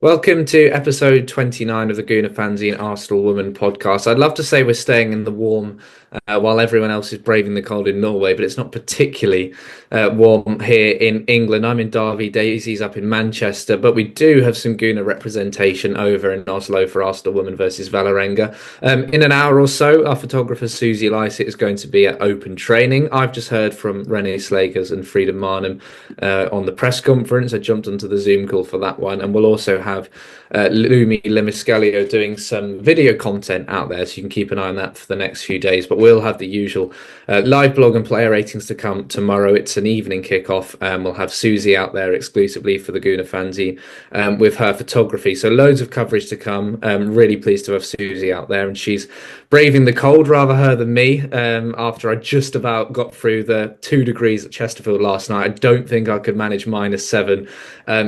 Welcome to episode 29 of the Gooner Fanzine Arsenal Woman podcast. I'd love to say we're staying in the warm while everyone else is braving the cold in Norway, but it's not particularly warm here in England. I'm in Derby, Daisy's up in Manchester, but we do have some Gooner representation over in Oslo for Arsenal Woman versus Valerenga. In an hour or so, our photographer Susie Lycett is going to be at open training. I've just heard from Renee Slagers and Frida Marnham on the press conference. I jumped onto the Zoom call for that one, and we'll also have Lumi Limiscalio doing some video content out there, so you can keep an eye on that for the next few days. But we'll have the usual live blog and player ratings to come tomorrow. It's an evening kickoff, and we'll have Susie out there exclusively for the Gooner Fanzine with her photography. So loads of coverage to come. Really pleased to have Susie out there, and she's braving the cold, rather her than me. After I just about got through the 2 degrees at Chesterfield last night, I don't think I could manage -7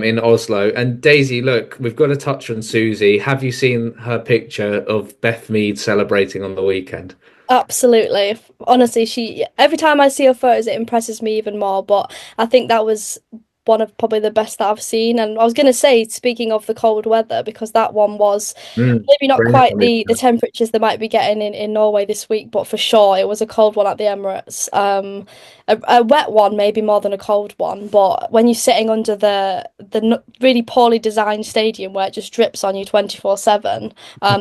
in Oslo. And Daisy, look, we've got to touch on Susie. Have you seen her picture of Beth Mead celebrating on the weekend? Absolutely. Honestly, she every time I see her photos, it impresses me even more. But I think that was one of probably the best that I've seen. And I was going to say, speaking of the cold weather, because that one was maybe not Bring it quite on the in. temperatures they might be getting in Norway this week, but for sure it was a cold one at the Emirates. A wet one, maybe more than a cold one. But when you're sitting under the really poorly designed stadium where it just drips on you 24/7,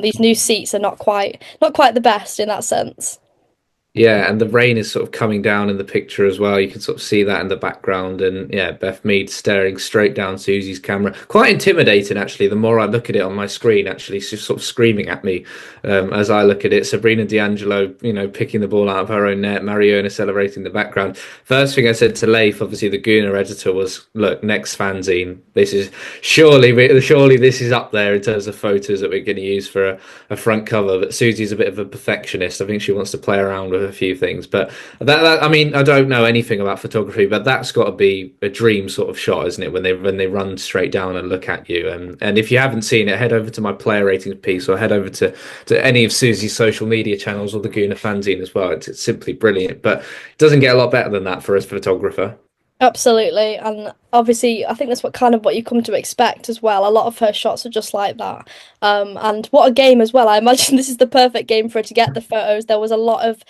these new seats are not quite the best in that sense. Yeah, and the rain is sort of coming down in the picture as well. You can sort of see that in the background. And yeah, Beth Mead staring straight down Susie's camera. Quite intimidating, actually. The more I look at it on my screen, actually, she's sort of screaming at me as I look at it. Sabrina D'Angelo, picking the ball out of her own net. Mariona celebrating in the background. First thing I said to Leif, obviously the Gooner editor, was, "Look, next fanzine. This is surely this is up there in terms of photos that we're going to use for a front cover." But Susie's a bit of a perfectionist. I think she wants to play around with a few things. But I mean, I don't know anything about photography, but that's got to be a dream sort of shot, isn't it? When they run straight down and look at you. And if you haven't seen it, head over to my player ratings piece, or head over to any of Susie's social media channels, or the Gooner fanzine as well. It's simply brilliant. But it doesn't get a lot better than that for a photographer. Absolutely, and obviously, I think that's what you come to expect as well. A lot of her shots are just like that, and what a game as well. I imagine this is the perfect game for her to get the photos. There was a lot of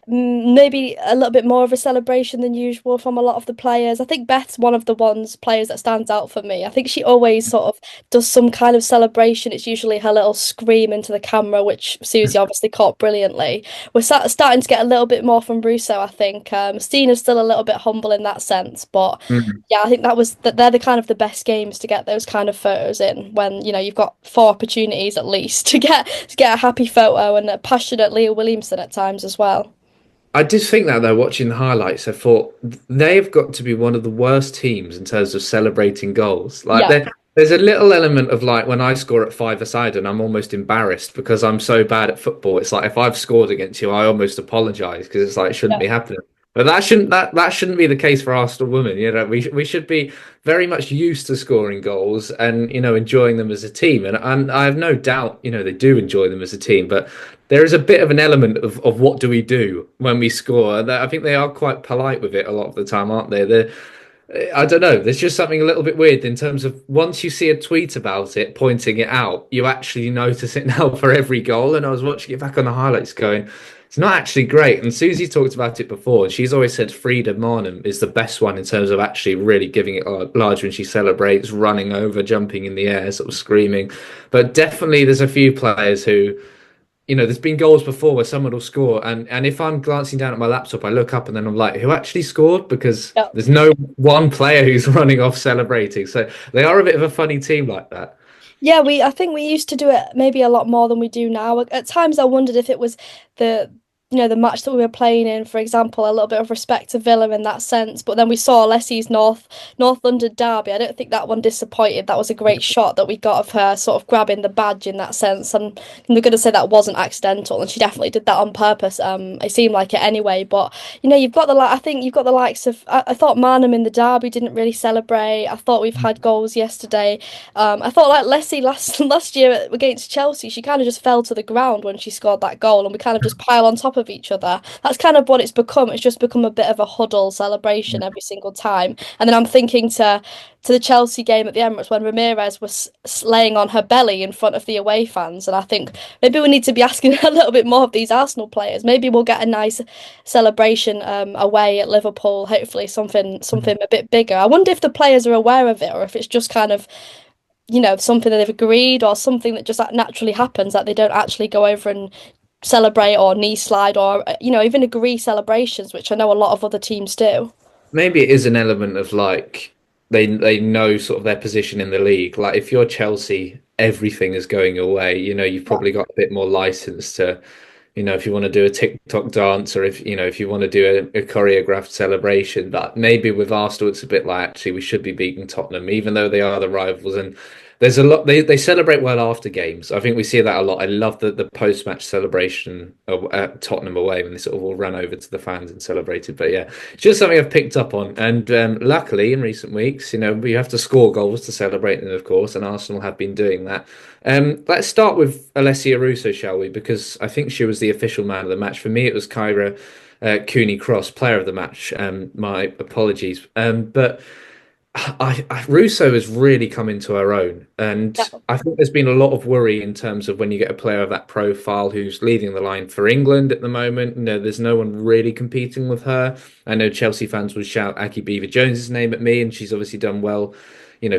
maybe a little bit more of a celebration than usual from a lot of the players. I think Beth's one of the players that stands out for me. I think she always sort of does some kind of celebration. It's usually her little scream into the camera, which Susie obviously caught brilliantly. We're starting to get a little bit more from Russo, I think. Stina's still a little bit humble in that sense, but yeah, I think that they're the kind of the best games to get those kind of photos in when you've got 4 opportunities at least to get a happy photo and a passionate Leah Williamson at times as well. I did think that though, watching the highlights, I thought they've got to be one of the worst teams in terms of celebrating goals. Like Yeah. there's a little element of like when I score at five-a-side and I'm almost embarrassed because I'm so bad at football. It's like if I've scored against you, I almost apologise because it's like it shouldn't Yeah. be happening. But that shouldn't be the case for Arsenal women. We should be very much used to scoring goals and enjoying them as a team. And I have no doubt they do enjoy them as a team. But there is a bit of an element of what do we do when we score. And I think they are quite polite with it a lot of the time, aren't they? I don't know. There's just something a little bit weird in terms of once you see a tweet about it, pointing it out, you actually notice it now for every goal. And I was watching it back on the highlights going, it's not actually great. And Susie talked about it before. And she's always said Frida Marnham is the best one in terms of actually really giving it large when she celebrates, running over, jumping in the air, sort of screaming. But definitely there's a few players who there's been goals before where someone will score, and if I'm glancing down at my laptop, I look up and then I'm like, who actually scored? Because Yeah. there's no one player who's running off celebrating. So they are a bit of a funny team like that. Yeah, I think we used to do it maybe a lot more than we do now. At times I wondered if it was the the match that we were playing in, for example, a little bit of respect to Villa in that sense. But then we saw Alessia's North London derby. I don't think that one disappointed. That was a great shot that we got of her sort of grabbing the badge in that sense. And I'm going to say that wasn't accidental, and she definitely did that on purpose. It seemed like it anyway. But you've got I think you've got the likes of. I thought Marnham in the derby didn't really celebrate. I thought we've had goals yesterday. I thought like Leslie last year against Chelsea, she kind of just fell to the ground when she scored that goal, and we kind of just pile on top of of each other. That's kind of what it's become. It's just become a bit of a huddle celebration every single time. And then I'm thinking to the Chelsea game at the Emirates when Ramirez was laying on her belly in front of the away fans. And I think maybe we need to be asking a little bit more of these Arsenal players. Maybe we'll get a nice celebration away at Liverpool. Hopefully, something a bit bigger. I wonder if the players are aware of it or if it's just kind of something that they've agreed or something that just naturally happens that they don't actually go over and celebrate or knee slide or even agree celebrations, which I know a lot of other teams do. Maybe it is an element of like they know sort of their position in the league. Like if you're Chelsea, everything is going your way. You've Yeah. probably got a bit more license to, if you want to do a TikTok dance or if you want to do a choreographed celebration. But maybe with Arsenal, it's a bit like actually we should be beating Tottenham, even though they are the rivals. And there's a lot they celebrate well after games. I think we see that a lot. I love the post-match celebration at Tottenham away when they sort of all ran over to the fans and celebrated. But yeah, it's just something I've picked up on. And luckily, in recent weeks, we have to score goals to celebrate them, of course, and Arsenal have been doing that. Let's start with Alessia Russo, shall we? Because I think she was the official man of the match. For me, it was Kyra Cooney Cross, player of the match. My apologies. But Russo has really come into her own, and Yeah. I think there's been a lot of worry in terms of when you get a player of that profile who's leading the line for England at the moment. There's no one really competing with her. I know Chelsea fans will shout Aki Beaver-Jones's name at me, and she's obviously done well,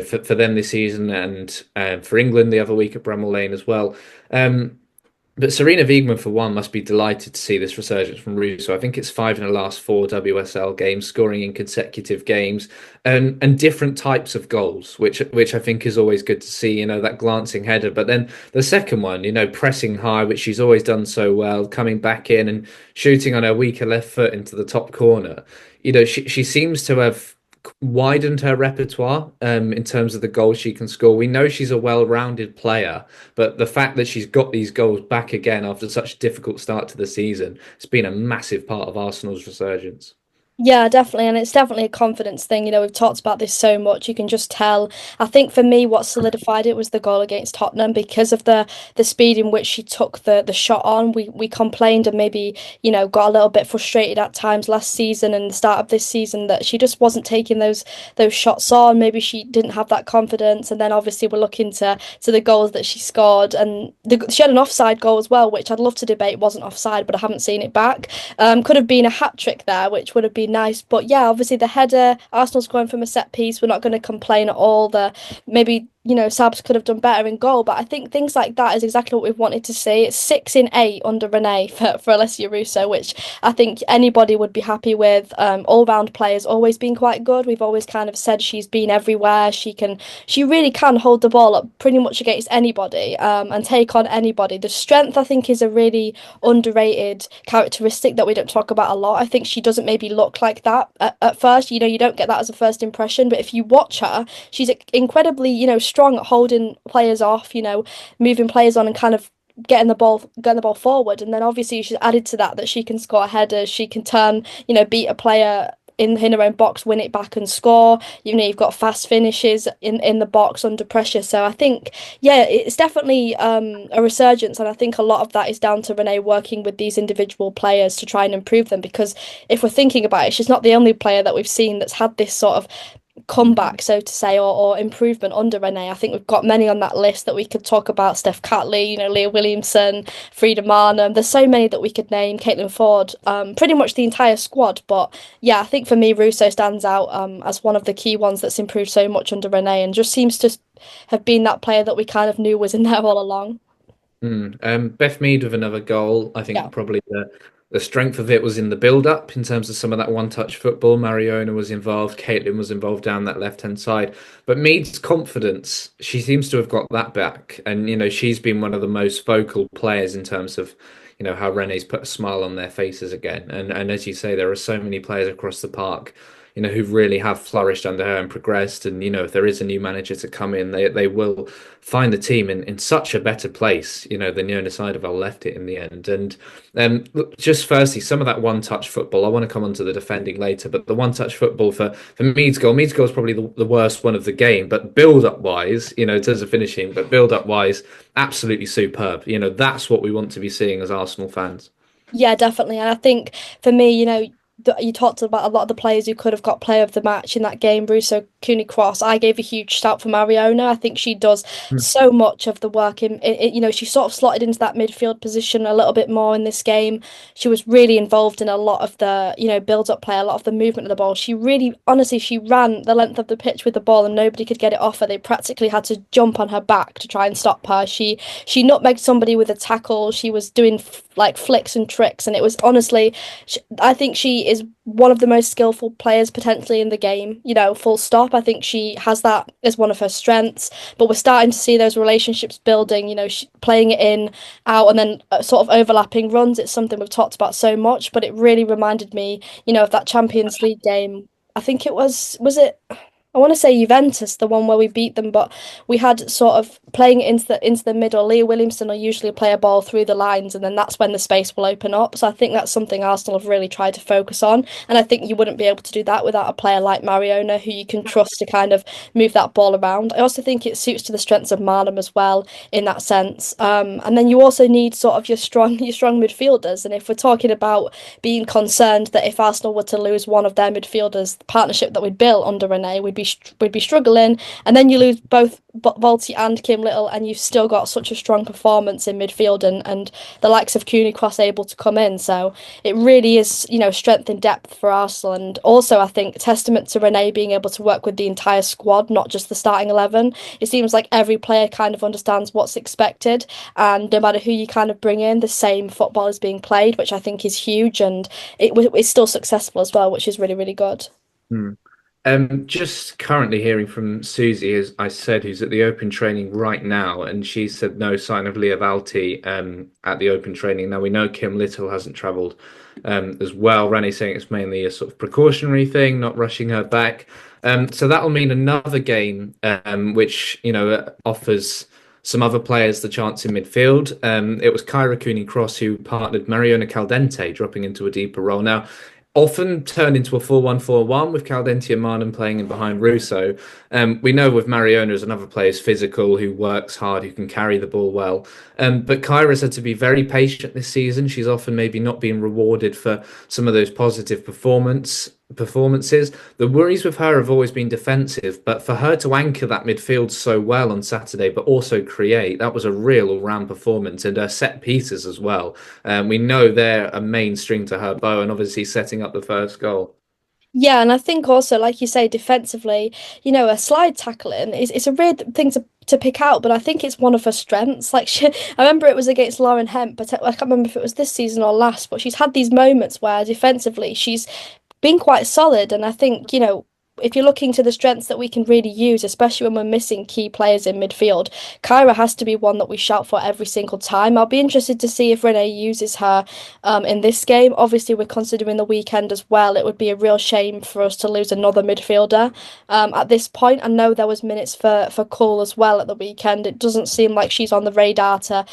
for them this season and for England the other week at Bramall Lane as well. But Serena Wiegman, for one, must be delighted to see this resurgence from Russo. I think it's 5 in the last 4 WSL games, scoring in consecutive games, and different types of goals, which I think is always good to see. That glancing header, but then the second one, pressing high, which she's always done so well, coming back in and shooting on her weaker left foot into the top corner. She seems to have widened her repertoire in terms of the goals she can score. We know she's a well-rounded player, but the fact that she's got these goals back again after such a difficult start to the season, it's been a massive part of Arsenal's resurgence. Yeah, definitely. And it's definitely a confidence thing. We've talked about this so much. You can just tell. I think for me, what solidified it was the goal against Tottenham because of the speed in which she took the shot on. We complained and maybe, got a little bit frustrated at times last season and the start of this season that she just wasn't taking those shots on. Maybe she didn't have that confidence. And then obviously we're looking to the goals that she scored. And she had an offside goal as well, which I'd love to debate wasn't offside, but I haven't seen it back. Could have been a hat trick there, which would have been nice. But yeah, obviously the header, Arsenal scoring from a set piece, we're not going to complain at all. Maybe, Sabs could have done better in goal, but I think things like that is exactly what we've wanted to see. It's 6 in 8 under Renee for Alessia Russo, which I think anybody would be happy with. All-round players always been quite good. We've always kind of said she's been everywhere. She really can hold the ball up pretty much against anybody, and take on anybody. The strength, I think, is a really underrated characteristic that we don't talk about a lot. I think she doesn't maybe look like that at first. You don't get that as a first impression, but if you watch her, she's incredibly, strong at holding players off, moving players on and kind of getting the ball forward. And then obviously she's added to that she can score headers, she can turn, beat a player in her own box, win it back and score. You've got fast finishes in the box under pressure. So I think, yeah, it's definitely a resurgence, and I think a lot of that is down to Renee working with these individual players to try and improve them. Because if we're thinking about it, she's not the only player that we've seen that's had this sort of comeback, so to say, or improvement under Renee. I think we've got many on that list that we could talk about. Steph Catley, Leah Williamson, Frida Marnham. There's so many that we could name. Caitlin Ford, pretty much the entire squad. But yeah, I think for me, Russo stands out as one of the key ones that's improved so much under Renee and just seems to have been that player that we kind of knew was in there all along. Beth Mead with another goal. I Yeah. think probably the strength of it was in the build-up in terms of some of that one-touch football. Mariona was involved, Caitlin was involved down that left-hand side. But Mead's confidence, she seems to have got that back. And, she's been one of the most vocal players in terms of, how Renee's put a smile on their faces again. And as you say, there are so many players across the park who really have flourished under her and progressed. And, if there is a new manager to come in, they will find the team in such a better place, than Jonas Eidevall left it in the end. And look, just firstly, some of that one-touch football, I want to come on to the defending later, but the one-touch football for Mead's goal is probably the worst one of the game, but build-up wise, in terms of finishing, but build-up wise, absolutely superb. That's what we want to be seeing as Arsenal fans. Yeah, definitely. And I think for me, you talked about a lot of the players who could have got player of the match in that game. Russo, Cooney Cross. I gave a huge shout for Mariona. I think she does so much of the work she sort of slotted into that midfield position a little bit more in this game. She was really involved in a lot of the, build-up play, a lot of the movement of the ball. She really, honestly, she ran the length of the pitch with the ball and nobody could get it off her. They practically had to jump on her back to try and stop her. She nutmegged somebody with a tackle. She was doing like flicks and tricks, and it was honestly, I think she is one of the most skillful players potentially in the game. Full stop. I think she has that as one of her strengths. But we're starting to see those relationships building. Playing it in, out, and then sort of overlapping runs. It's something we've talked about so much, but it really reminded me, of that Champions League game. I think it was it. I want to say Juventus, the one where we beat them, but we had sort of playing it into the middle. Leah Williamson will usually play a ball through the lines, and then that's when the space will open up. So I think that's something Arsenal have really tried to focus on, and I think you wouldn't be able to do that without a player like Mariona, who you can trust to kind of move that ball around. I also think it suits to the strengths of Marnham as well in that sense. And then you also need sort of your strong midfielders, and if we're talking about being concerned that if Arsenal were to lose one of their midfielders, the partnership that we built under Renee, we'd be struggling. And then you lose both Walti and Kim Little, and you've still got such a strong performance in midfield, and the likes of Cooney Cross able to come in. So it really is, strength in depth for Arsenal. And also, I think, testament to Renee being able to work with the entire squad, not just the starting 11. It seems like every player kind of understands what's expected, and no matter who you kind of bring in, the same football is being played, which I think is huge. And it's still successful as well, which is really, really good. Hmm. Just currently hearing from Susie, as I said, who's at the open training right now, and she said no sign of Leah Walti at the open training. Now we know Kim Little hasn't travelled as well. Rani's saying it's mainly a sort of precautionary thing, not rushing her back. So that'll mean another game, which offers some other players the chance in midfield. It was Kyra Cooney Cross who partnered Mariona Caldente, dropping into a deeper role. Now, often turn into a 4-1-4-1 with Caldente and Marnham playing in behind Russo. We know with Mariona as another player is physical, who works hard, who can carry the ball well. But Kyra's had to be very patient this season. She's often maybe not being rewarded for some of those positive performances. The worries with her have always been defensive, but for her to anchor that midfield so well on Saturday, but also create, that was a real all-round performance, and her set pieces as well. We know they're a main string to her bow, and obviously setting up the first goal. Yeah, and I think also, like you say, defensively, a slide tackling is it's a weird thing to pick out, but I think it's one of her strengths. Like I remember it was against Lauren Hemp, but I can't remember if it was this season or last. But she's had these moments where defensively she's been quite solid, and I think if you're looking to the strengths that we can really use, especially when we're missing key players in midfield, Kyra has to be one that we shout for every single time. I'll be interested to see if Renee uses her in this game. Obviously, we're considering the weekend as well. It would be a real shame for us to lose another midfielder at this point. I know there was minutes for Cole as well at the weekend. It doesn't seem like she's on the radar to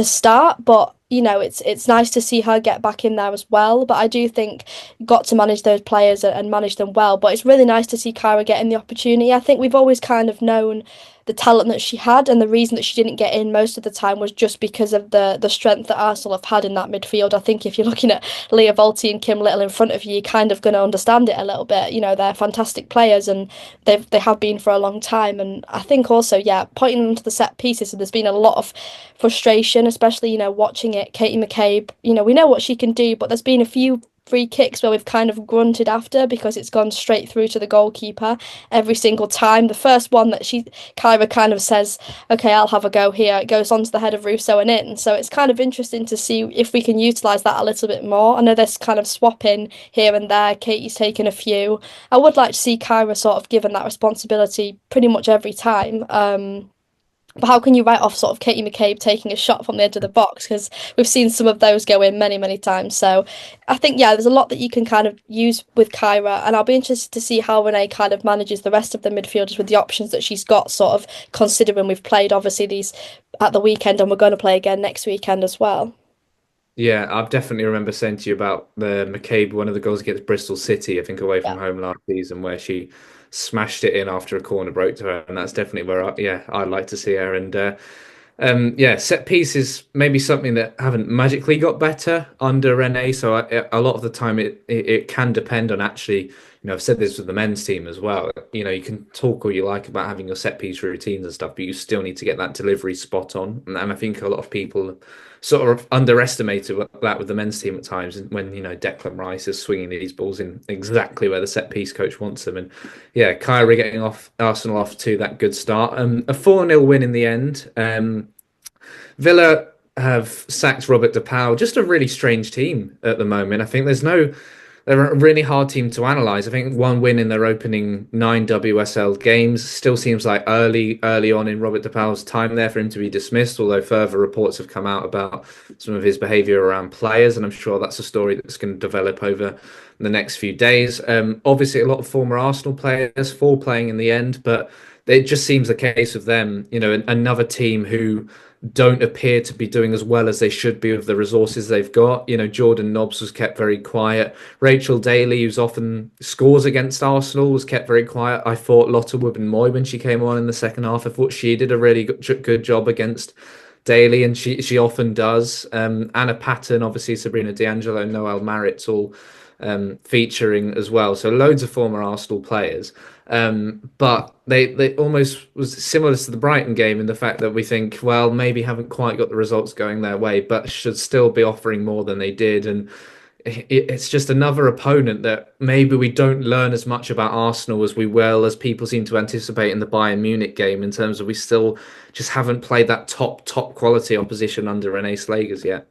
start, but it's nice to see her get back in there as well. But I do think got to manage those players and manage them well. But it's really nice to see Kyra getting the opportunity. I think we've always kind of known the talent that she had, and the reason that she didn't get in most of the time was just because of the strength that Arsenal have had in that midfield. I think if you're looking at Leah Walti and Kim Little in front of you, you're kind of going to understand it a little bit. They're fantastic players, and they have been for a long time. And I think also, yeah, pointing them to the set pieces, so there's been a lot of frustration, especially watching it. Katie McCabe, we know what she can do, but there's been a few free kicks where we've kind of grunted after because it's gone straight through to the goalkeeper every single time. The first one that Kyra kind of says, okay, I'll have a go here, it goes onto the head of Russo and in. So it's kind of interesting to see if we can utilise that a little bit more. I know there's kind of swapping here and there. Katie's taken a few. I would like to see Kyra sort of given that responsibility pretty much every time. But how can you write off sort of Katie McCabe taking a shot from the edge of the box? Because we've seen some of those go in many, many times. So I think, yeah, there's a lot that you can kind of use with Kyra. And I'll be interested to see how Renee kind of manages the rest of the midfielders with the options that she's got, sort of considering we've played, obviously, these at the weekend and we're going to play again next weekend as well. Yeah, I definitely remember saying to you about the McCabe, one of the goals against Bristol City, I think away Yeah. from home last season, where she smashed it in after a corner broke to her, and that's definitely where I'd like to see her. And Yeah, set pieces maybe something that haven't magically got better under Rene. So a lot of the time it can depend on actually, I've said this with the men's team as well. You can talk all you like about having your set piece routines and stuff, but you still need to get that delivery spot on. And I think a lot of people sort of underestimated that with the men's team at times when, Declan Rice is swinging these balls in exactly where the set piece coach wants them. And yeah, Kyrie getting off Arsenal off to that good start. A 4-0 win in the end. Villa have sacked Robert DePaul. Just a really strange team at the moment. I think they're a really hard team to analyze. I think one win in their opening 9 WSL games still seems like early on in Robert DePaul's time there for him to be dismissed, although further reports have come out about some of his behavior around players, and I'm sure that's a story that's going to develop over the next few days. Obviously, a lot of former Arsenal players, 4 playing in the end, but it just seems the case of them, another team who don't appear to be doing as well as they should be with the resources they've got. Jordan Nobbs was kept very quiet. Rachel Daly, who's often scores against Arsenal, was kept very quiet. I thought Lotte Wubben-Moy, when she came on in the second half, I thought she did a really good job against Daly, and she often does. Anna Patton, obviously Sabrina D'Angelo, Noelle Maritz, all featuring as well. So loads of former Arsenal players. But they almost was similar to the Brighton game in the fact that we think, well, maybe haven't quite got the results going their way, but should still be offering more than they did. And it's just another opponent that maybe we don't learn as much about Arsenal as we will, as people seem to anticipate in the Bayern Munich game, in terms of we still just haven't played that top quality opposition under Rene Slagers yet.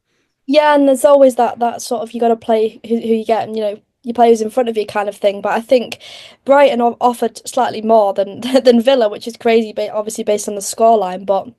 Yeah, and there's always that sort of you got to play who you get, and your players in front of you kind of thing. But I think Brighton offered slightly more than than Villa, which is crazy, but obviously based on the scoreline. But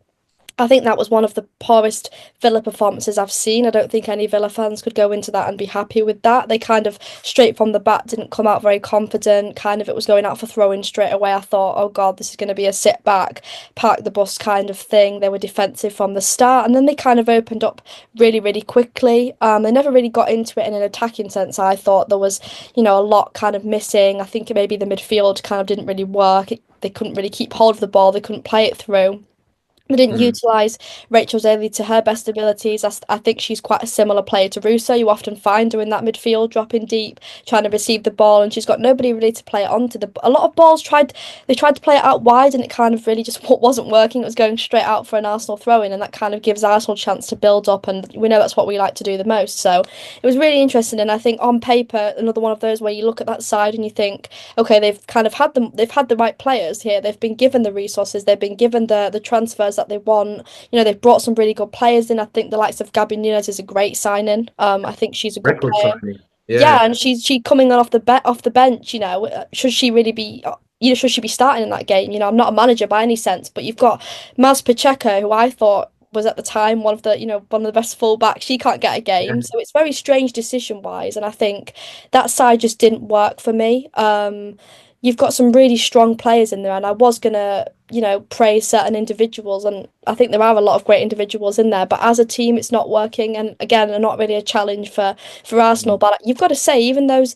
I think that was one of the poorest Villa performances I've seen. I don't think any Villa fans could go into that and be happy with that. They kind of straight from the bat didn't come out very confident. Kind of it was going out for throwing straight away. I thought, oh God, this is going to be a sit back, park the bus kind of thing. They were defensive from the start, and then they kind of opened up really, really quickly. They never really got into it in an attacking sense. I thought there was, a lot kind of missing. I think maybe the midfield kind of didn't really work. They couldn't really keep hold of the ball. They couldn't play it through. They didn't Mm. utilise Rachel Daly to her best abilities. I think she's quite a similar player to Russo. You often find her in that midfield, dropping deep, trying to receive the ball, and she's got nobody really to play it onto. A lot of balls they tried to play it out wide, and it kind of really just wasn't working. It was going straight out for an Arsenal throw-in, and that kind of gives Arsenal a chance to build up, and we know that's what we like to do the most. So it was really interesting, and I think on paper, another one of those where you look at that side and you think, okay, they've had the right players here. They've been given the resources, they've been given the transfers that they want. They've brought some really good players in. I think the likes of Gabby Nunes is a great signing. I think she's a good Record player. signing. Yeah, Yeah. and she coming on off the bench. Should she really be? Should she be starting in that game? I'm not a manager by any sense, but you've got Maz Pacheco, who I thought was at the time one of the best fullbacks. She can't get a Yeah. game, so it's very strange decision wise, and I think that side just didn't work for me. You've got some really strong players in there, and I was gonna, praise certain individuals, and I think there are a lot of great individuals in there, but as a team, it's not working. And again, they're not really a challenge for Arsenal. But you've got to say, even those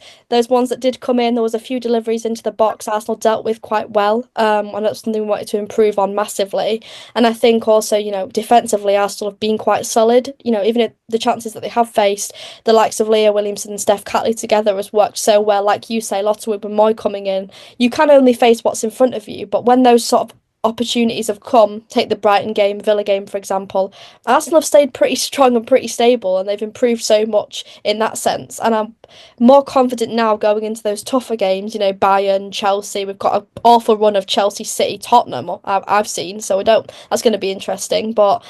ones that did come in, there was a few deliveries into the box Arsenal dealt with quite well, and that's something we wanted to improve on massively. And I think also, defensively, Arsenal have been quite solid. Even if the chances that they have faced, the likes of Leah Williamson and Steph Catley together has worked so well. Like you say, Lotte Wubben-Moy coming in, you can only face what's in front of you. But when those sort of opportunities have come, take the Brighton game, Villa game, for example, Arsenal have stayed pretty strong and pretty stable, and they've improved so much in that sense. And I'm more confident now going into those tougher games, Bayern, Chelsea. We've got an awful run of Chelsea, City, Tottenham I've seen, so that's going to be interesting. But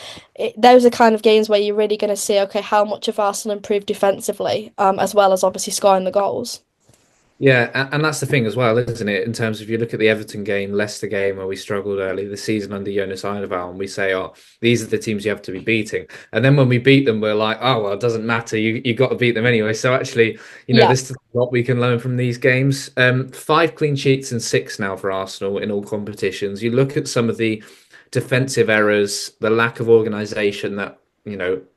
those are kind of games where you're really going to see, okay, how much of Arsenal improved defensively, as well as obviously scoring the goals. Yeah, and that's the thing as well, isn't it? In terms of you look at the Everton game, Leicester game, where we struggled early this season under Jonas Eidevall, and we say, "Oh, these are the teams you have to be beating." And then when we beat them, we're like, "Oh, well, it doesn't matter. You got to beat them anyway." So actually, Yeah. there's a lot we can learn from these games. 5 clean sheets and 6 now for Arsenal in all competitions. You look at some of the defensive errors, the lack of organisation that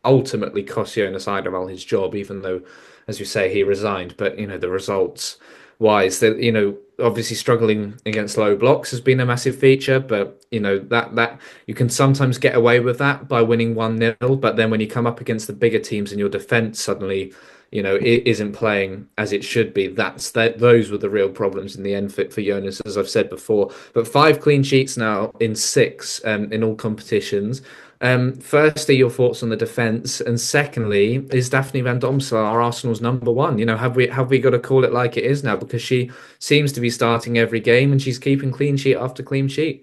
ultimately cost Jonas Eidevall his job, even though, as you say, he resigned. But the results wise. That obviously struggling against low blocks has been a massive feature, but that you can sometimes get away with that by winning 1-0. But then when you come up against the bigger teams and your defense suddenly, it isn't playing as it should be. Those were the real problems in the end for Jonas, as I've said before. But 5 clean sheets now in six in all competitions. Firstly, your thoughts on the defence, and secondly, is Daphne Van Domselaar our Arsenal's number one? Have we got to call it like it is now because she seems to be starting every game and she's keeping clean sheet after clean sheet.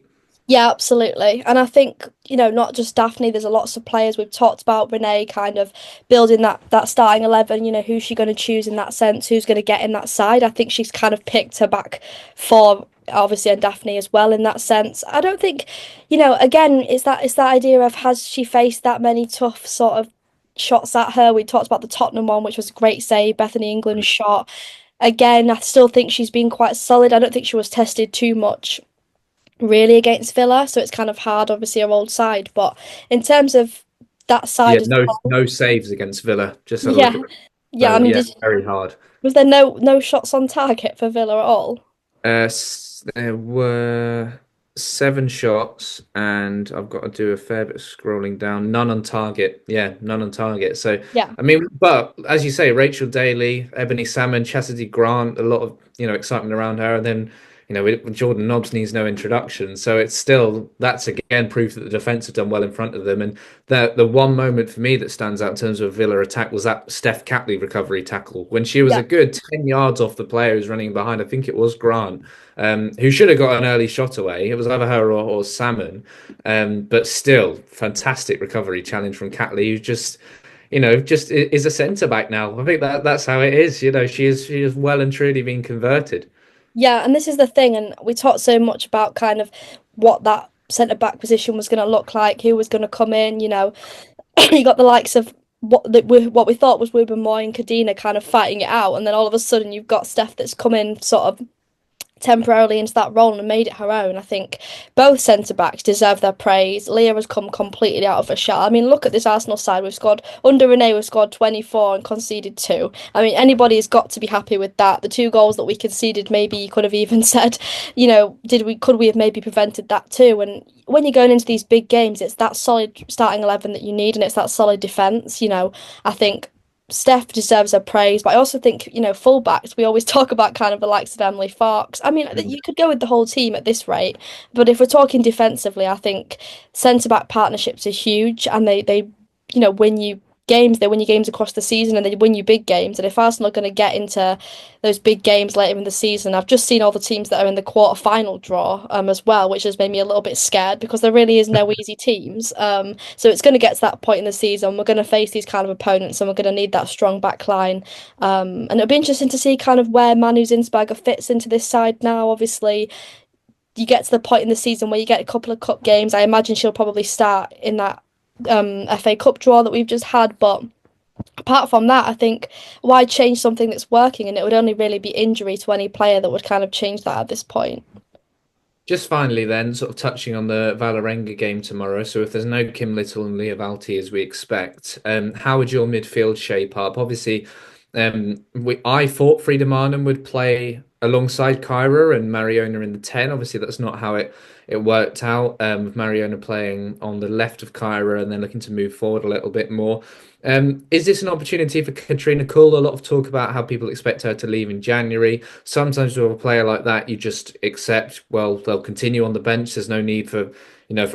Yeah, absolutely. And I think, not just Daphne, there's a lots of players we've talked about, Renee kind of building that starting 11, who's she going to choose in that sense, who's going to get in that side. I think she's kind of picked her back four, obviously, and Daphne as well in that sense. I don't think, again, it's that idea of has she faced that many tough sort of shots at her? We talked about the Tottenham one, which was a great save, Bethany England's shot. Again, I still think she's been quite solid. I don't think she was tested too much really against Villa, so it's kind of hard, obviously, our old side. But in terms of that Yeah, side as no well, no saves against Villa. Just had a look yeah, at them. yeah. I So mean, yeah, very hard. was there no shots on target for Villa at all? There were 7 shots, and I've got to do a fair bit of scrolling down. None on target. Yeah, none on target. So, Yeah, I mean, but as you say, Rachel Daly, Ebony Salmon, Chastity Grant, a lot of excitement around her, and then Jordan Nobbs needs no introduction. So it's still that's again proof that the defense have done well in front of them. And the one moment for me that stands out in terms of Villa attack was that Steph Catley recovery tackle when she was yeah, a good 10 yards off the player who's running behind. I think it was Grant, who should have got an early shot away. It was either her or Salmon, but still fantastic recovery challenge from Catley, who just is a centre back now. I think that's how it is. She is well and truly been converted. yeah. And this is the thing, and we talked so much about kind of what that centre back position was going to look like, who was going to come in. You got the likes of what we thought was Ruben Moy and Kadina kind of fighting it out, and then all of a sudden you've got Steph that's come in sort of temporarily into that role and made it her own. I think both centre backs deserve their praise. Leah has come completely out of her shell. I mean, look at this Arsenal side. We've scored under Renee, we've scored 24 and conceded 2. I mean, anybody's got to be happy with that. The 2 goals that we conceded, maybe you could have even said, could we have maybe prevented that too? And when you're going into these big games, it's that solid starting 11 that you need, and it's that solid defence. I think Steph deserves her praise, but I also think, fullbacks, we always talk about kind of the likes of Emily Fox. I mean, you could go with the whole team at this rate, but if we're talking defensively, I think centre back partnerships are huge, and they win you games. They win you games across the season, and they win you big games. And if Arsenal are going to get into those big games later in the season, I've just seen all the teams that are in the quarter-final draw as well, which has made me a little bit scared because there really is no easy teams. So it's going to get to that point in the season. We're going to face these kind of opponents, and we're going to need that strong back line. And it'll be interesting to see kind of where Manu Zinsberger fits into this side now. Obviously, you get to the point in the season where you get a couple of cup games. I imagine she'll probably start in that FA Cup draw that we've just had, but apart from that, I think why change something that's working? And it would only really be injury to any player that would kind of change that at this point. Just finally, then, sort of touching on the Valerenga game tomorrow. So, if there's no Kim Little and Leah Walti as we expect, how would your midfield shape up? Obviously, I thought Frida Arnhem would play alongside Kyra and Mariona in the 10. Obviously, that's not how it worked out. With Mariona playing on the left of Kyra and then looking to move forward a little bit more. Is this an opportunity for Katrina Kuhl? A lot of talk about how people expect her to leave in January. Sometimes with a player like that, you just accept, well, they'll continue on the bench. There's no need for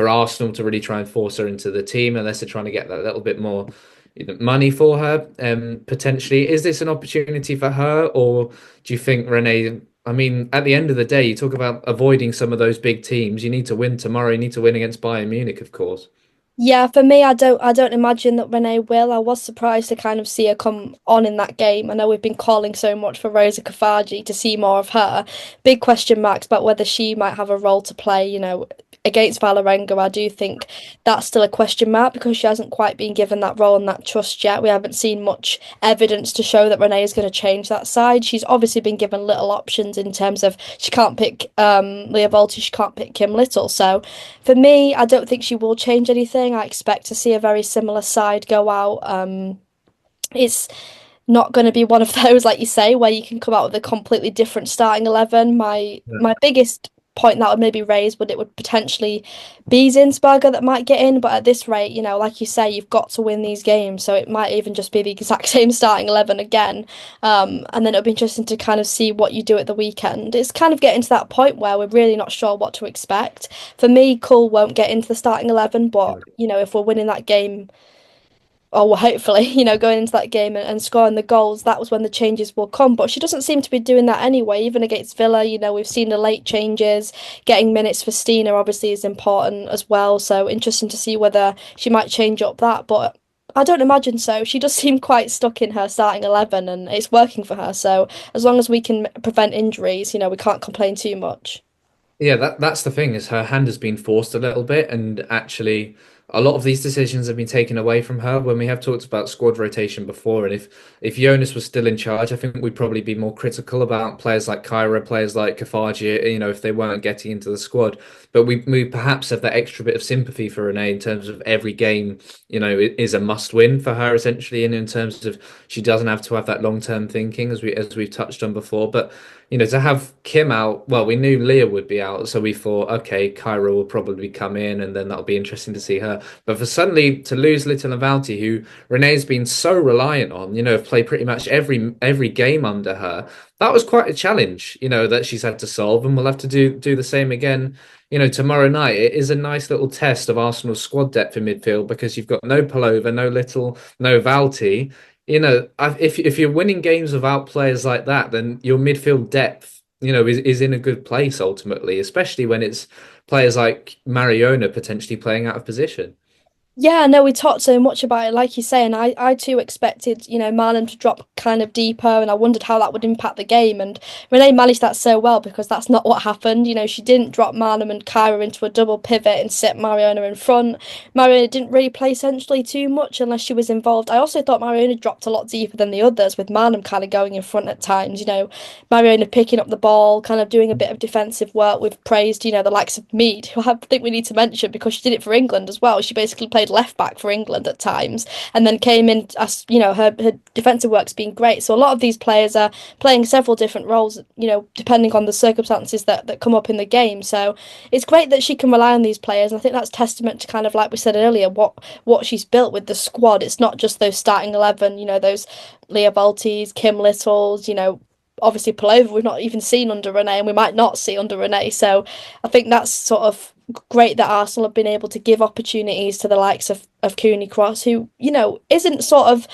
Arsenal to really try and force her into the team unless they're trying to get that little bit more money for her. Potentially, is this an opportunity for her, or do you think Renee? I mean, at the end of the day, you talk about avoiding some of those big teams. You need to win tomorrow. You need to win against Bayern Munich, of course. Yeah, for me, I don't imagine that Renee will. I was surprised to kind of see her come on in that game. I know we've been calling so much for Rosa Kafaji to see more of her. Big question marks about whether she might have a role to play, against Valerenga. I do think that's still a question mark because she hasn't quite been given that role and that trust yet. We haven't seen much evidence to show that Renee is going to change that side. She's obviously been given little options in terms of she can't pick Leah Walti, she can't pick Kim Little. So for me, I don't think she will change anything. I expect to see a very similar side go out. It's not going to be one of those, like you say, where you can come out with a completely different starting 11. My biggest point that would maybe raise would it would potentially be Zinsberger that might get in, but at this rate, like you say, you've got to win these games, so it might even just be the exact same starting 11 again. And then it'll be interesting to kind of see what you do at the weekend. It's kind of getting to that point where we're really not sure what to expect. For me, Cull won't get into the starting 11, but if we're winning that game, or well, hopefully, going into that game and scoring the goals, that was when the changes will come. But she doesn't seem to be doing that anyway, even against Villa. We've seen the late changes. Getting minutes for Stina obviously is important as well. So interesting to see whether she might change up that. But I don't imagine so. She does seem quite stuck in her starting 11 and it's working for her. So as long as we can prevent injuries, we can't complain too much. Yeah, that's the thing is her hand has been forced a little bit, and actually a lot of these decisions have been taken away from her. When we have talked about squad rotation before, and if Jonas was still in charge, I think we'd probably be more critical about players like Kyra, players like Kafaji, if they weren't getting into the squad. But we perhaps have that extra bit of sympathy for Renee in terms of every game, it is a must win for her essentially, and in terms of she doesn't have to have that long term thinking as we've touched on before. But to have Kim out, well, we knew Leah would be out, so we thought, okay, Kyra will probably come in, and then that'll be interesting to see her. But for suddenly to lose Little and Valti, who Renee's been so reliant on, have played pretty much every game under her, that was quite a challenge, that she's had to solve, and we'll have to do the same again. Tomorrow night. It is a nice little test of Arsenal's squad depth in midfield because you've got no Palova, no Little, no Valti. If you're winning games without players like that, then your midfield depth, is in a good place ultimately, especially when it's players like Mariona potentially playing out of position. Yeah, no, we talked so much about it, like you say, and I too expected, Marlon to drop kind of deeper, and I wondered how that would impact the game. And Renee managed that so well because that's not what happened. She didn't drop Marlon and Kyra into a double pivot and set Mariona in front. Mariona didn't really play centrally too much unless she was involved. I also thought Mariona dropped a lot deeper than the others, with Marlon kind of going in front at times. Mariona picking up the ball, kind of doing a bit of defensive work. We've praised, the likes of Mead, who I think we need to mention because she did it for England as well. She basically played left back for England at times and then came in as her defensive work's been great. So a lot of these players are playing several different roles, depending on the circumstances that come up in the game. So it's great that she can rely on these players, and I think that's testament to kind of, like we said earlier, what she's built with the squad. It's not just those starting 11, those Leah Baltis, Kim Littles, obviously Palova we've not even seen under Renee, and we might not see under Renee. So I think that's sort of great that Arsenal have been able to give opportunities to the likes of Cooney Cross, who, isn't sort of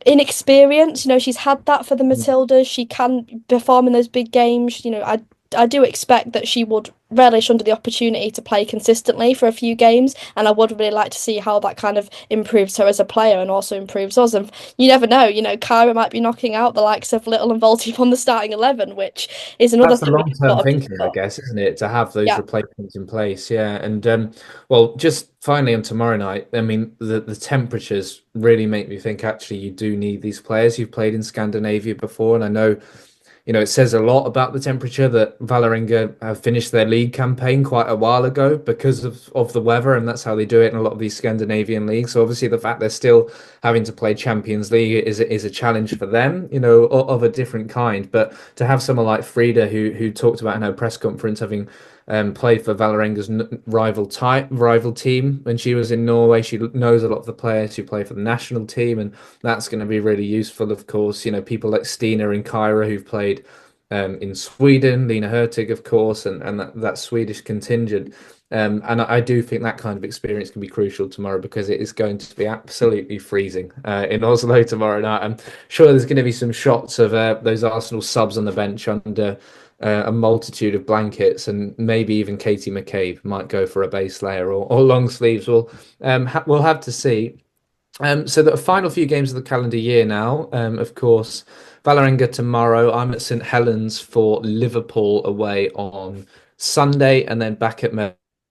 inexperienced. She's had that for the Matildas. She can perform in those big games. I do expect that she would relish under the opportunity to play consistently for a few games, and I would really like to see how that kind of improves her as a player and also improves us. And you never know, Kyra might be knocking out the likes of Little and Volti from the starting 11, which is another That's the thing we've long-term got to thinking, I discuss. guess, isn't it? To have those Yeah. replacements in place, yeah. And well, just finally on tomorrow night, I mean, the temperatures really make me think actually you do need these players. You've played in Scandinavia before, and I know it says a lot about the temperature that Valerenga have finished their league campaign quite a while ago because of the weather, and that's how they do it in a lot of these Scandinavian leagues. So obviously the fact they're still having to play Champions League is a challenge for them, of a different kind. But to have someone like Frida, who talked about in her press conference having played for Valerenga's rival team when she was in Norway. She knows a lot of the players who play for the national team, and that's going to be really useful. Of course, people like Stina and Kyra who've played in Sweden, Lena Hurtig, of course, and that Swedish contingent. And I do think that kind of experience can be crucial tomorrow because it is going to be absolutely freezing in Oslo tomorrow night. I'm sure there's going to be some shots of those Arsenal subs on the bench under a multitude of blankets, and maybe even Katie McCabe might go for a base layer or long sleeves. We'll have to see. So the final few games of the calendar year now, of course, Valerenga tomorrow. I'm at St Helens for Liverpool away on Sunday, and then back at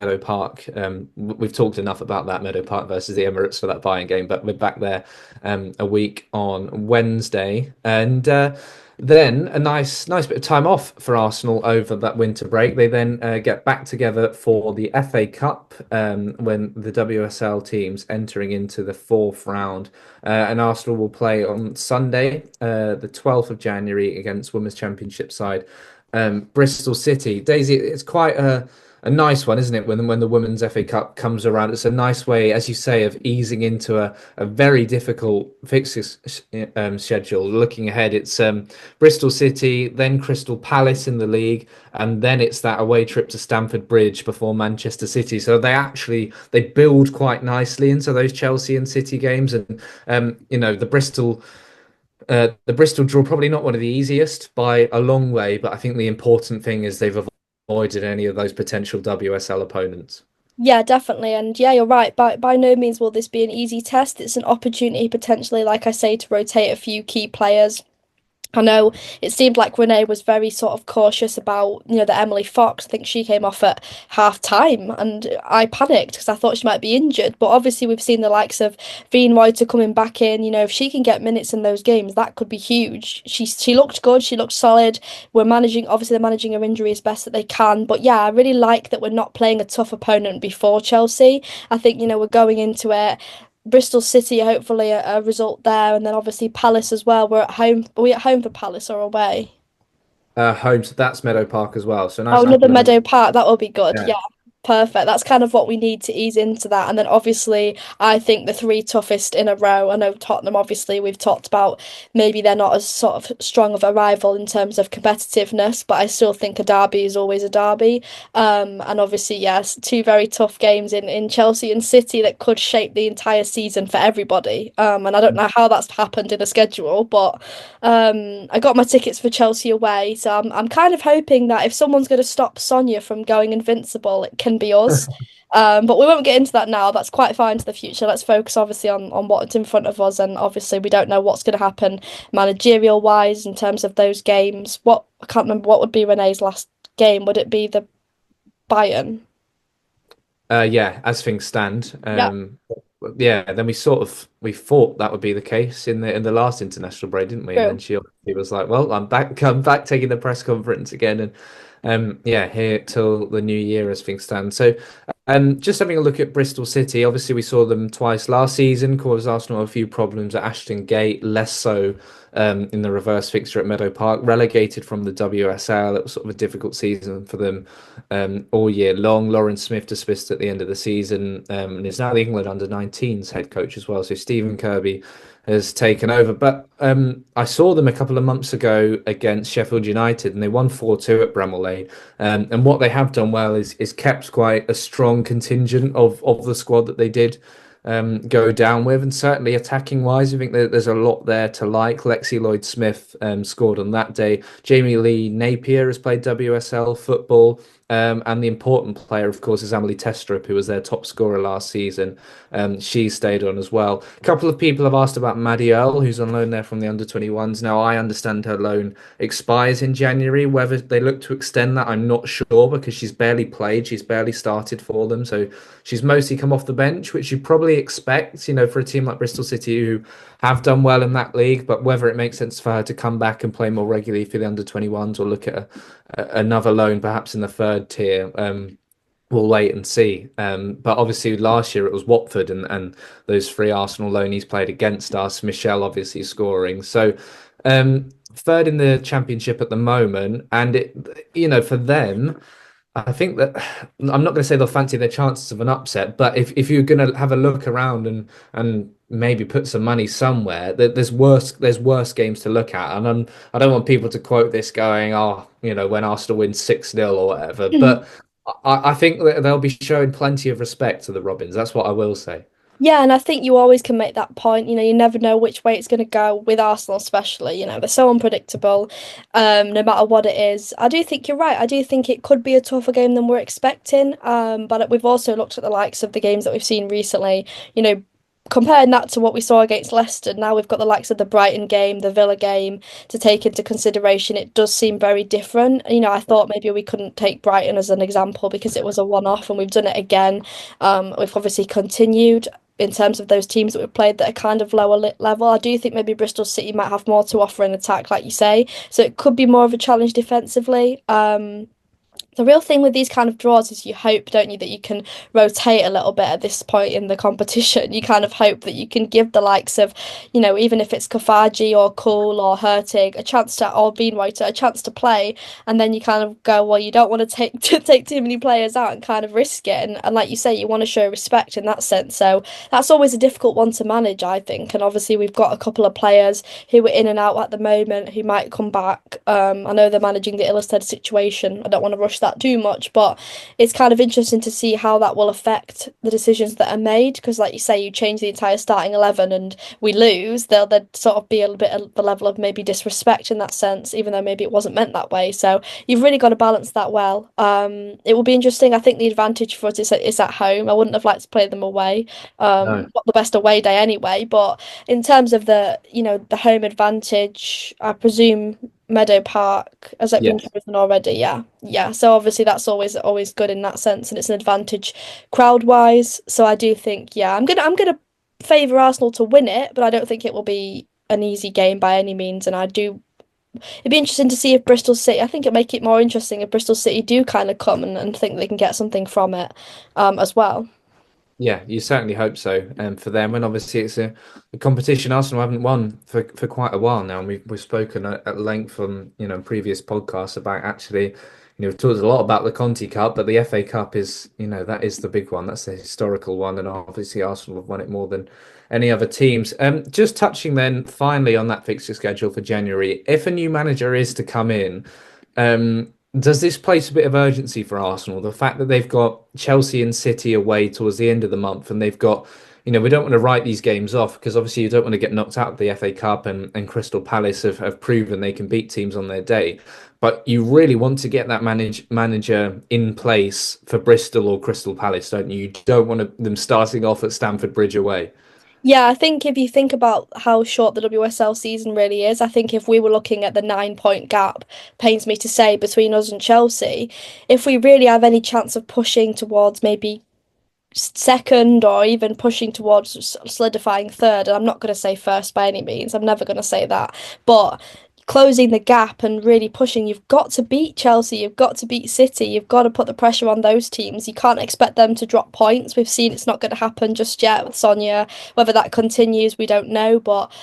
Meadow Park. We've talked enough about that Meadow Park versus the Emirates for that buying game, but we're back there a week on Wednesday, and then a nice bit of time off for Arsenal over that winter break. They then get back together for the FA Cup when the WSL teams entering into the fourth round, and Arsenal will play on Sunday, the 12th of January, against Women's Championship side Bristol City. Daisy, it's quite a nice one, isn't it? When the Women's FA Cup comes around, it's a nice way, as you say, of easing into a very difficult fixture schedule. Looking ahead, it's Bristol City, then Crystal Palace in the league, and then it's that away trip to Stamford Bridge before Manchester City. So they build quite nicely into those Chelsea and City games, and the Bristol draw probably not one of the easiest by a long way, but I think the important thing is they've avoided any of those potential WSL opponents. Yeah, definitely. And yeah, you're right. By no means will this be an easy test. It's an opportunity potentially, like I say, to rotate a few key players. I know it seemed like Renee was very sort of cautious about, the Emily Fox. I think she came off at half time and I panicked because I thought she might be injured. But obviously we've seen the likes of Reuter coming back in. If she can get minutes in those games, that could be huge. She looked good, she looked solid. Obviously they're managing her injury as best that they can. But yeah, I really like that we're not playing a tough opponent before Chelsea. I think, we're going into it. Bristol City, hopefully a result there, and then obviously Palace as well. We're at home. Are we at home for Palace or away? Home, so that's Meadow Park as well. So Oh, nice another couple of Meadow Park. That will be good. yeah. Yeah, perfect. That's kind of what we need to ease into that. And then obviously, I think the three toughest in a row. I know Tottenham, obviously, we've talked about maybe they're not as sort of strong of a rival in terms of competitiveness, but I still think a derby is always a derby. And obviously, yes, two very tough games in Chelsea and City that could shape the entire season for everybody. And I don't know how that's happened in a schedule, but I got my tickets for Chelsea away, so I'm kind of hoping that if someone's going to stop Sonia from going invincible, it can be us. But we won't get into that now. That's quite far into the future. Let's focus obviously on what's in front of us, and obviously we don't know what's going to happen managerial wise in terms of those games. I can't remember what would be Renee's last game. Would it be the Bayern? Yeah, as things stand. Yeah, Yeah, then we thought that would be the case in the last international break, didn't we? And then true. she was like, "Well, I'm back taking the press conference again," and yeah, here till the new year as things stand. So, just having a look at Bristol City. Obviously, we saw them twice last season, caused Arsenal a few problems at Ashton Gate, less so in the reverse fixture at Meadow Park. Relegated from the WSL, it was sort of a difficult season for them all year long. Lauren Smith dismissed at the end of the season and is now the England under-19s head coach as well. So Stephen Kirby has taken over. But I saw them a couple of months ago against Sheffield United, and they won 4-2 at Bramall Lane. And what they have done well is kept quite a strong contingent of the squad that they did go down with, and certainly attacking wise, I think there's a lot there to like. Lexi Lloyd Smith scored on that day. Jamie Lee Napier has played WSL football. And the important player, of course, is Amelie Testrup, who was their top scorer last season. She stayed on as well. A couple of people have asked about Maddie Earle, who's on loan there from the under-21s. Now, I understand her loan expires in January. Whether they look to extend that, I'm not sure, because she's barely played. She's barely started for them. So she's mostly come off the bench, which you probably expect, for a team like Bristol City, who have done well in that league. But whether it makes sense for her to come back and play more regularly for the under-21s, or look at another loan perhaps in the third tier, we'll wait and see. But obviously last year it was Watford and those three Arsenal loanees played against us. Michelle obviously scoring. So third in the championship at the moment, and for them, I think that I'm not going to say they'll fancy their chances of an upset, but if you're going to have a look around and maybe put some money somewhere, there's worse games to look at, and I don't want people to quote this going, oh, when Arsenal wins 6-0 or whatever, but I think that they'll be showing plenty of respect to the Robins. That's what I will say. Yeah, and I think you always can make that point. You never know which way it's going to go with Arsenal, especially. They're so unpredictable, no matter what it is. I do think you're right. I do think it could be a tougher game than we're expecting. But we've also looked at the likes of the games that we've seen recently. You know, comparing that to what we saw against Leicester, now we've got the likes of the Brighton game, the Villa game to take into consideration. It does seem very different. I thought maybe we couldn't take Brighton as an example because it was a one-off, and we've done it again. We've obviously continued in terms of those teams that we've played that are kind of lower level. I do think maybe Bristol City might have more to offer in attack, like you say, so it could be more of a challenge defensively. The real thing with these kind of draws is you hope, don't you, that you can rotate a little bit at this point in the competition. You kind of hope that you can give the likes of, even if it's Kafaji or Cool or Hurtig, a chance to, or Beanwaiter, a chance to play. And then you kind of go, well, you don't want to take too many players out and kind of risk it. And like you say, you want to show respect in that sense. So that's always a difficult one to manage, I think. And obviously, we've got a couple of players who are in and out at the moment who might come back. I know they're managing the Ilestead situation. I don't want to rush that too much, but it's kind of interesting to see how that will affect the decisions that are made, because like you say, you change the entire starting 11 and we lose, there'll then sort of be a bit of the level of maybe disrespect in that sense, even though maybe it wasn't meant that way. So you've really got to balance that well. It will be interesting. I think the advantage for us is at home. I wouldn't have liked to play them away. No. Not the best away day anyway, but in terms of the home advantage, I presume Meadow Park, has it been Yes. chosen already? Yeah. Yeah. So obviously that's always good in that sense, and it's an advantage crowd wise. So I do think, yeah, I'm gonna favour Arsenal to win it, but I don't think it will be an easy game by any means. And it'd be interesting to see if Bristol City, I think it'd make it more interesting if Bristol City do kind of come and think they can get something from it, as well. Yeah, you certainly hope so. For them, and obviously it's a competition Arsenal haven't won for quite a while now, and we've spoken at length on previous podcasts about actually, we've talked a lot about the Conti Cup, but the FA Cup is that is the big one. That's the historical one, and obviously Arsenal have won it more than any other teams. Just touching then finally on that fixture schedule for January, if a new manager is to come in. Does this place a bit of urgency for Arsenal? The fact that they've got Chelsea and City away towards the end of the month, and they've got, we don't want to write these games off because obviously you don't want to get knocked out of the FA Cup, and Crystal Palace have proven they can beat teams on their day. But you really want to get that manager in place for Bristol or Crystal Palace, don't you? You don't want them starting off at Stamford Bridge away. Yeah, I think if you think about how short the WSL season really is, I think if we were looking at the 9 point gap, pains me to say, between us and Chelsea, if we really have any chance of pushing towards maybe second or even pushing towards solidifying third, and I'm not going to say first by any means, I'm never going to say that, but closing the gap and really pushing, you've got to beat Chelsea, you've got to beat City, you've got to put the pressure on those teams. You can't expect them to drop points. We've seen it's not going to happen just yet with Sonia. Whether that continues, we don't know, but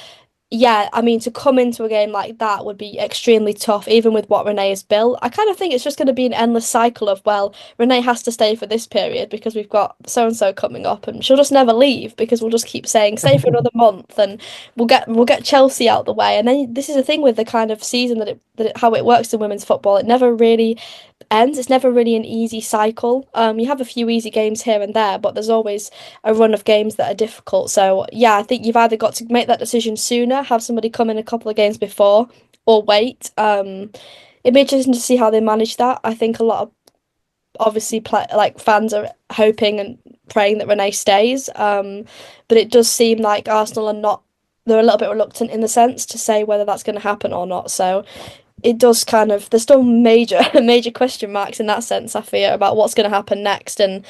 yeah, I mean, to come into a game like that would be extremely tough, even with what Renee has built. I kind of think it's just going to be an endless cycle of, well, Renee has to stay for this period because we've got so and so coming up, and she'll just never leave because we'll just keep saying stay for another month, and we'll get Chelsea out the way. And then this is the thing with the kind of season how it works in women's football. It never really ends. It's never really an easy cycle. You have a few easy games here and there, but there's always a run of games that are difficult. So yeah, I think you've either got to make that decision sooner, have somebody come in a couple of games before, or wait. It'd be interesting to see how they manage that. I think a lot of obviously fans are hoping and praying that Renee stays. But it does seem like Arsenal are not. They're a little bit reluctant in the sense to say whether that's going to happen or not. So it does kind of, there's still major major question marks in that sense, I fear, about what's going to happen next. And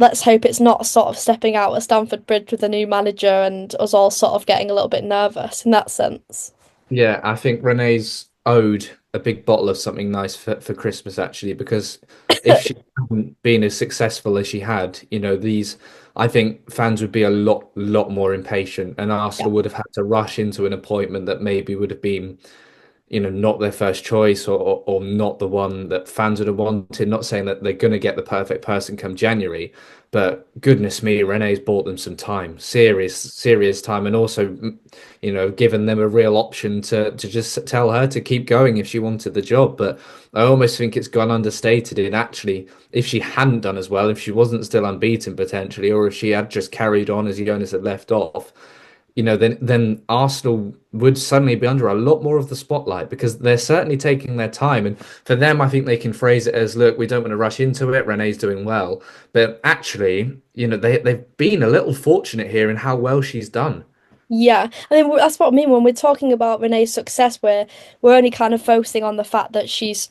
let's hope it's not sort of stepping out at Stamford Bridge with a new manager and us all sort of getting a little bit nervous in that sense. Yeah, I think Renee's owed a big bottle of something nice for Christmas actually, because if she hadn't been as successful as she had, I think fans would be a lot more impatient, and Yeah. Arsenal would have had to rush into an appointment that maybe would have been not their first choice, or not the one that fans would have wanted. Not saying that they're going to get the perfect person come January, but goodness me, Renee's bought them some time, serious time, and also, given them a real option to just tell her to keep going if she wanted the job. But I almost think it's gone understated in actually, if she hadn't done as well, if she wasn't still unbeaten potentially, or if she had just carried on as Jonas had left off, then Arsenal would suddenly be under a lot more of the spotlight because they're certainly taking their time. And for them, I think they can phrase it as, look, we don't want to rush into it. Renee's doing well. But actually, they've been a little fortunate here in how well she's done. Yeah, I mean that's what I mean when we're talking about Renee's success. We're only kind of focusing on the fact that she's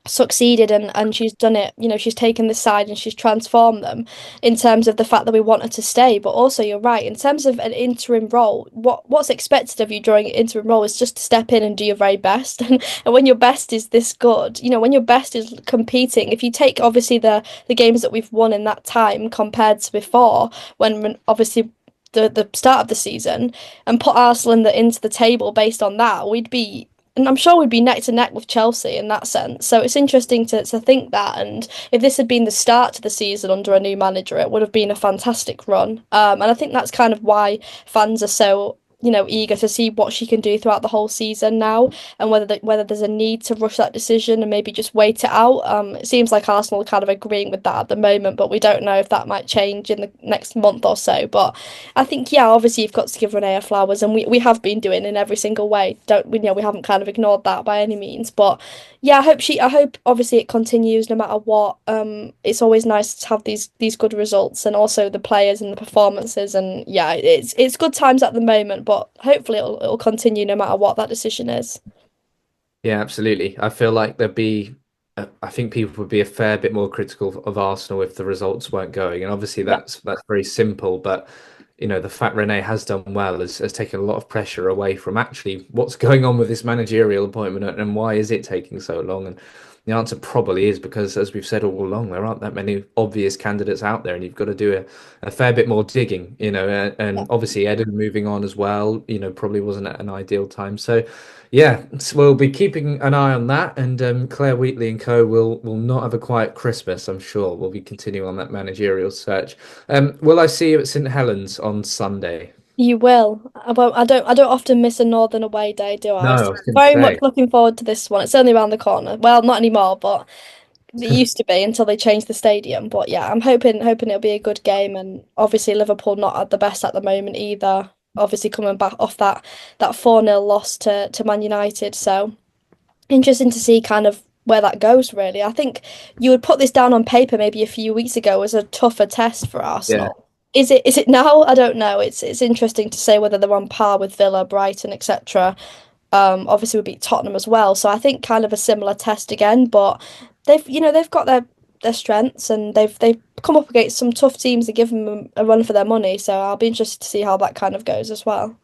succeeded and she's done it. She's taken this side and she's transformed them in terms of the fact that we want her to stay. But also, you're right in terms of an interim role. What's expected of you during an interim role is just to step in and do your very best. And when your best is this good, when your best is competing, if you take obviously the games that we've won in that time compared to before, when obviously the start of the season, and put Arsenal into the table based on that, and I'm sure we'd be neck to neck with Chelsea in that sense. So it's interesting to think that. And if this had been the start to the season under a new manager, it would have been a fantastic run. And I think that's kind of why fans are so, eager to see what she can do throughout the whole season now, and whether there's a need to rush that decision and maybe just wait it out. It seems like Arsenal are kind of agreeing with that at the moment, but we don't know if that might change in the next month or so. But I think, yeah, obviously you've got to give Renee her flowers, and we have been doing in every single way. Don't we? We haven't kind of ignored that by any means. But yeah, I hope obviously it continues no matter what. It's always nice to have these good results, and also the players and the performances, and yeah, it's good times at the moment. But hopefully it'll continue no matter what that decision is. Yeah, absolutely. I feel like I think people would be a fair bit more critical of Arsenal if the results weren't going. And obviously Yeah. that's very simple, but the fact Renee has done well has taken a lot of pressure away from actually what's going on with this managerial appointment and why is it taking so long? And the answer probably is because, as we've said all along, there aren't that many obvious candidates out there, and you've got to do a fair bit more digging, and obviously Eden moving on as well, probably wasn't at an ideal time. So, yeah, so we'll be keeping an eye on that, and Claire Wheatley and co will not have a quiet Christmas, I'm sure. We'll be continuing on that managerial search. Will I see you at St Helens on Sunday? You will. I don't often miss a Northern away day, do No, I? So I was going to very much say. looking forward to this one. It's only around the corner. Well, not anymore, but it used to be until they changed the stadium. But yeah, I'm hoping it'll be a good game, and obviously Liverpool not at the best at the moment either. Obviously coming back off that 4-0 loss to Man United. So interesting to see kind of where that goes, really. I think you would put this down on paper maybe a few weeks ago as a tougher test for Yeah. Arsenal. Is it now? I don't know. It's interesting to say whether they're on par with Villa, Brighton, etc. Obviously we beat Tottenham as well, so I think kind of a similar test again. But they've got their strengths, and they've come up against some tough teams that give them a run for their money. So I'll be interested to see how that kind of goes as well.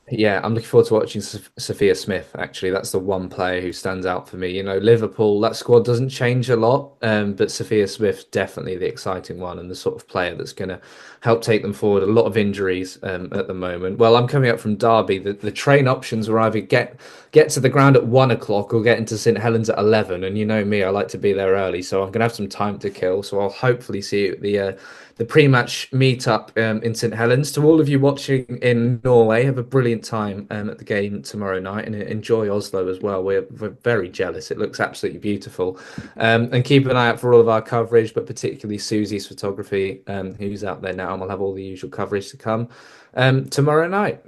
Yeah, I'm looking forward to watching Sophia Smith. Actually, that's the one player who stands out for me. Liverpool, that squad doesn't change a lot, but Sophia Smith definitely the exciting one and the sort of player that's going to help take them forward. A lot of injuries at the moment. Well, I'm coming up from Derby. The train options were either get to the ground at 1 o'clock or get into St Helens at 11. And you know me, I like to be there early, so I'm going to have some time to kill. So I'll hopefully see you at the pre-match meetup in St Helens. To all of you watching in Norway, have a brilliant time at the game tomorrow night, and enjoy Oslo as well. We're very jealous. It looks absolutely beautiful. And keep an eye out for all of our coverage, but particularly Susie's photography, who's out there now, and we'll have all the usual coverage to come tomorrow night.